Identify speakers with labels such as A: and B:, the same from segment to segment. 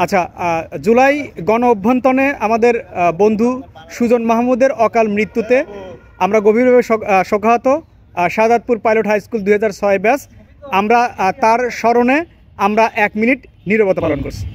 A: আচ্ছা, জুলাই গণ অভ্যন্তরে আমাদের বন্ধু সুজন মাহমুদের অকাল মৃত্যুতে আমরা গভীরভাবে শোকাহত। Shahadatpur pilot high school 2006 batch, আমরা তার স্মরণে আমরা 1 মিনিট নীরবতা পালন করছি।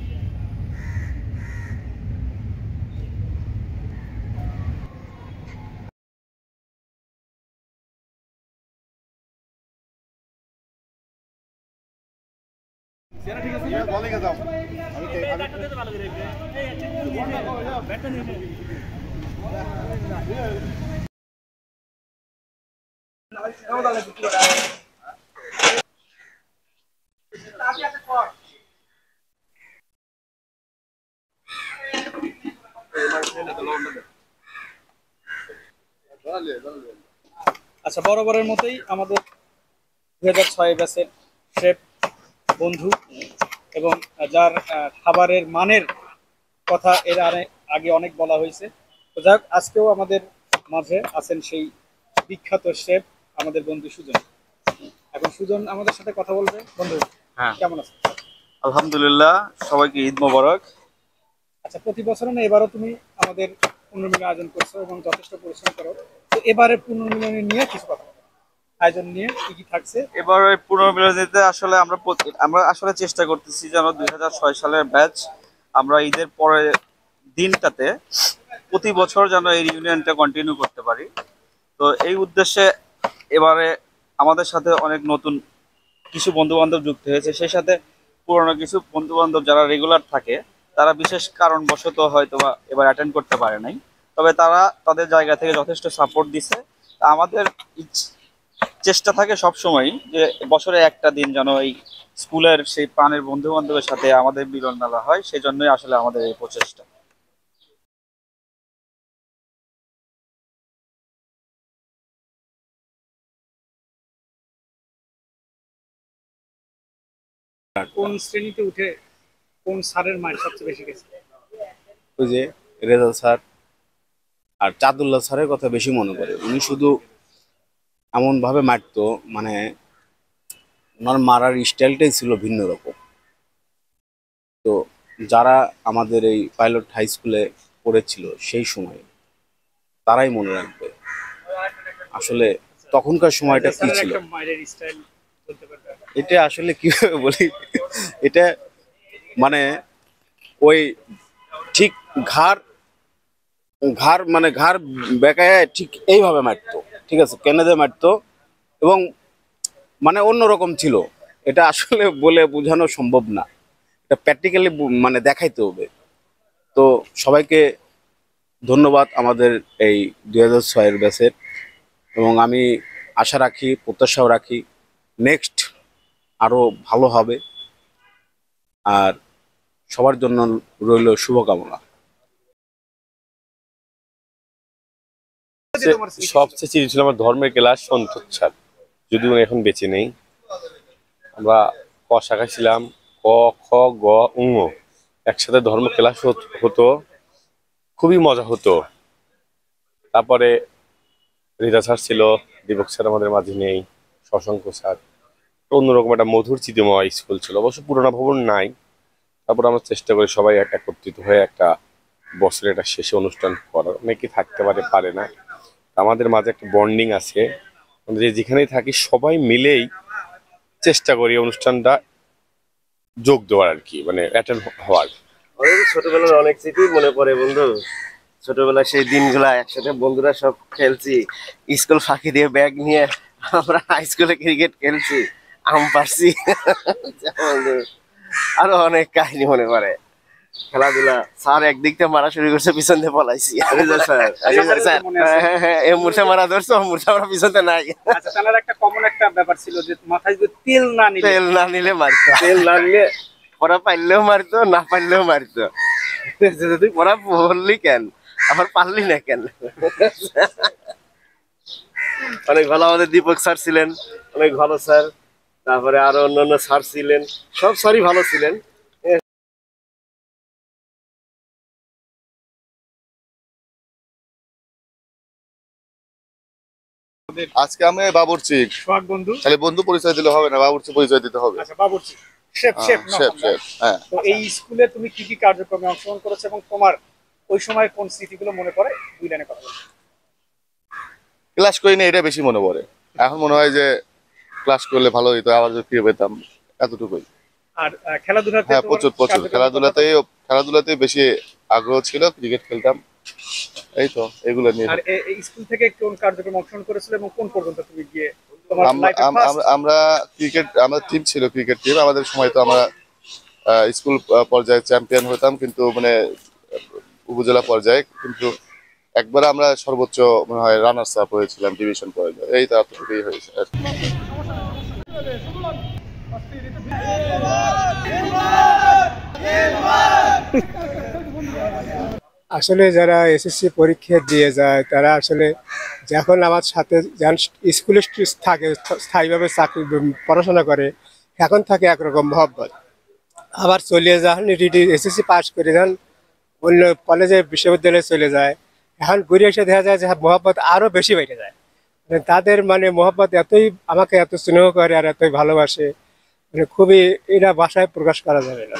A: আচ্ছা, বরাবরের মতোই আমাদের 2006 ব্যাচের শেফ বন্ধু এবং যার খাবারের মানের কথা এর আগে অনেক বলা হয়েছে। তো যাক, আজকেও আমাদের মাঝে আছেন সেই বিখ্যাত শেফ আমাদের বন্ধু সুজন। এখন সুজন আমাদের সাথে কথা বলবে। বন্ধু, হ্যাঁ, কেমন আছেন?
B: আলহামদুলিল্লাহ, সবাইকে ঈদ মোবারক।
A: আচ্ছা, প্রতি বছরে না এবারও তুমি আমাদের পুনর্মিলন আয়োজন করছো এবং যথেষ্ট পরিশ্রম করো। তো এবারে পুনর্মিলনী নিয়ে কিছু কথা, আয়োজন নিয়ে কি থাকছে
B: এবার ওই পুনর্মিলনীতে আসলে আমরা আসলে চেষ্টা করতেছি যেন 2006 সালের ব্যাচ আমরা ঈদের পরে দিনটাতে প্রতি বছর যেন এই রিউনিয়নটা কন্টিনিউ করতে পারি। তো এই উদ্দেশ্যে এবারে আমাদের সাথে অনেক নতুন কিছু বন্ধু বান্ধব যুক্ত হয়েছে, সেই সাথে পুরনো কিছু বন্ধু বান্ধব যারা রেগুলার থাকে তারা বিশেষ কারণবশত হয়তো বা এবার অ্যাটেন্ড করতে পারে নাই, তবে তারা তাদের জায়গা থেকে যথেষ্ট সাপোর্ট দিছে। আমাদের চেষ্টা থাকে সবসময় যে বছরে একটা দিন যেন এই স্কুলের সেই প্রাণের বন্ধু বান্ধবের সাথে আমাদের মিলন মেলা হয়, সেই জন্যই আসলে আমাদের এই প্রচেষ্টা।
A: কোন শ্রেণীতে উঠে কোন স্যারের মায়ের সবচেয়ে বেশি গেছে?
C: ওই যে রেজাল স্যার আর চাঁদুল্লাহ স্যারের কথা বেশি মনে পড়ে। উনি শুধু এমন ভাবে মারতো, মানে ওনার মারার স্টাইলটাই ছিল ভিন্ন রকম। তো যারা আমাদের এই পাইলট হাই স্কুলে পড়েছিল সেই সময় তারাই মনে রাখবে আসলে তখনকার সময়টা কি ছিল। এটা আসলে কিভাবে বলি, এটা মানে ওই ঠিক ঘাড় ঘাড় মানে ঘাড় বেঁকায় ঠিক এইভাবে মারতো, ঠিক আছে, কেনেদে মারতো এবং মানে অন্যরকম ছিল। এটা আসলে বলে বোঝানো সম্ভব না, এটা প্র্যাকটিক্যালি মানে দেখাইতে হবে। তো সবাইকে ধন্যবাদ আমাদের এই 2006 ব্যাচের, এবং আমি আশা রাখি, প্রত্যাশাও রাখি নেক্সট আরো ভালো হবে। আর সবার জন্য রইল শুভকামনা।
D: সবচেয়ে চিনি ছিল আমার ধর্মের ক্লাস সন্তোষ স্যার, যদিও এখন বেঁচে নেই। আমরা ক শাখা ছিলাম, ক খ গ উ, একসাথে ধর্ম ক্লাস হতো, খুবই মজা হতো। তারপরে রিতা স্যার ছিল, দীপক স্যার আমাদের মাঝে নেই, শশাঙ্ক স্যার। অন্যরকম একটা মধুর চিত্তময় স্কুল ছিল, অবশ্য পুরোনো ভবন নাই। তারপর আমরা চেষ্টা করি সবাই একত্রিত হয়ে একটা বছরের একটা শেষে অনুষ্ঠান করার। অনেকে থাকতে পারে না, আমাদের মাঝে একটা বন্ডিং আছে। আমরা যেখানেই থাকি সবাই মিলেই চেষ্টা করি অনুষ্ঠানটা যোগ দেওয়ার, আর কি, মানে অ্যাটেন্ড হওয়ার।
E: ছোটবেলার অনেক স্মৃতি মনে পড়ে বন্ধু। ছোটবেলায় সেই দিনগুলা একসাথে বন্ধুরা সব খেলছি, স্কুল ফাঁকি দিয়ে ব্যাগ নিয়ে আমরা হাই স্কুলে ক্রিকেট খেলছি, আম পারছি। আরো অনেক কাহিনী মনে পড়ে। খেলাধুলা, স্যার একদিক থেকে মারা শুরু করছে, পিছন দিয়ে পলাইছি। এই মূর্ছা মারা ধরছো, মূর্ছা মারা পিছনতে নাই।
A: আচ্ছা, তাহলে একটা কমন একটা ব্যাপার ছিল যে মাথায় যদি তেল না নিলে
E: মারতো, তেল না নিলে পড়া পারলেও মারতো, না পারলেও মারতো। তুই পড়া বললি কেন, আবার পারলি না কেন? অনেক ভালো আমাদের দীপক স্যার ছিলেন, অনেক ভালো স্যার। তারপরে আরো অন্যান্য স্যার ছিলেন, সব স্যারই ভালো ছিলেন।
F: আজকে আমি বাবুর্চি
A: সোহাগ বন্ধু,
F: তাহলে বন্ধু পরিচয় দিলে হবে না, বাবুর্চি পরিচয় দিতে হবে।
A: আচ্ছা, বাবুর্চি শেপ শেপ
C: শেপ শেপ, হ্যাঁ।
A: তো এই স্কুলে তুমি কি কি কার্যক্রমে অংশগ্রহণ করেছো এবং তোমার ওই সময় কোন স্মৃতিগুলো মনে পড়ে, 2 লাইনে কথা বলো।
C: ক্লাস করি না এটা বেশি মনে পড়ে। এখন মনে হয় যে ক্লাস করলে ভালো হতো, আবার যদি ফিরে পেতাম, এতটুকুই।
A: আর খেলাধুলাতে
C: হ্যাঁ,
A: তোমার
C: প্রচুর প্রচুর
A: কার্যক্রমের
C: খেলাধুলাতেই বেশি আগ্রহ ছিল, ক্রিকেট খেলতাম, এই তো এগুলো নিয়ে।
A: আর এই স্কুল থেকে কোন কার্যক্রমে অংশগ্রহণ করেছিলে এবং কোন পর্যন্ত তুমি গিয়ে তোমার লাইফে
C: আমরা ক্রিকেট, আমাদের টিম ছিল ক্রিকেট টিম। আমাদের সময় তো আমরা স্কুল পর্যায়ে চ্যাম্পিয়ন হতাম, কিন্তু মানে উপজেলা পর্যায়ে, কিন্তু একবার আমরা সর্বোচ্চ মনে হয় রানার্স আপ হয়েছিলাম ডিভিশন পর্যায়ে, এই তো এতটুকুই হয়েছে আর কি।
F: আসলে যারা এসএসসি পরীক্ষা দিয়ে যায় তারা আসলে যখন আমার সাথে যারা স্কুলে থাকে, স্থায়ীভাবে চাকরি পড়াশোনা করে, এখন থাকে একরকম মহব্বত। আবার চলে যান এসএসসি পাস করে যান অন্য কলেজে বিশ্ববিদ্যালয়ে চলে যায়, এখন ঘুরে এসে দেখা যায় যে মহব্বত আরও বেশি বেড়ে যায়। মানে তাদের মানে মহব্বত এতই আমাকে এত স্নেহ করে আর এতই ভালোবাসে, মানে খুবই এটা ভাষায় প্রকাশ করা যাবে না।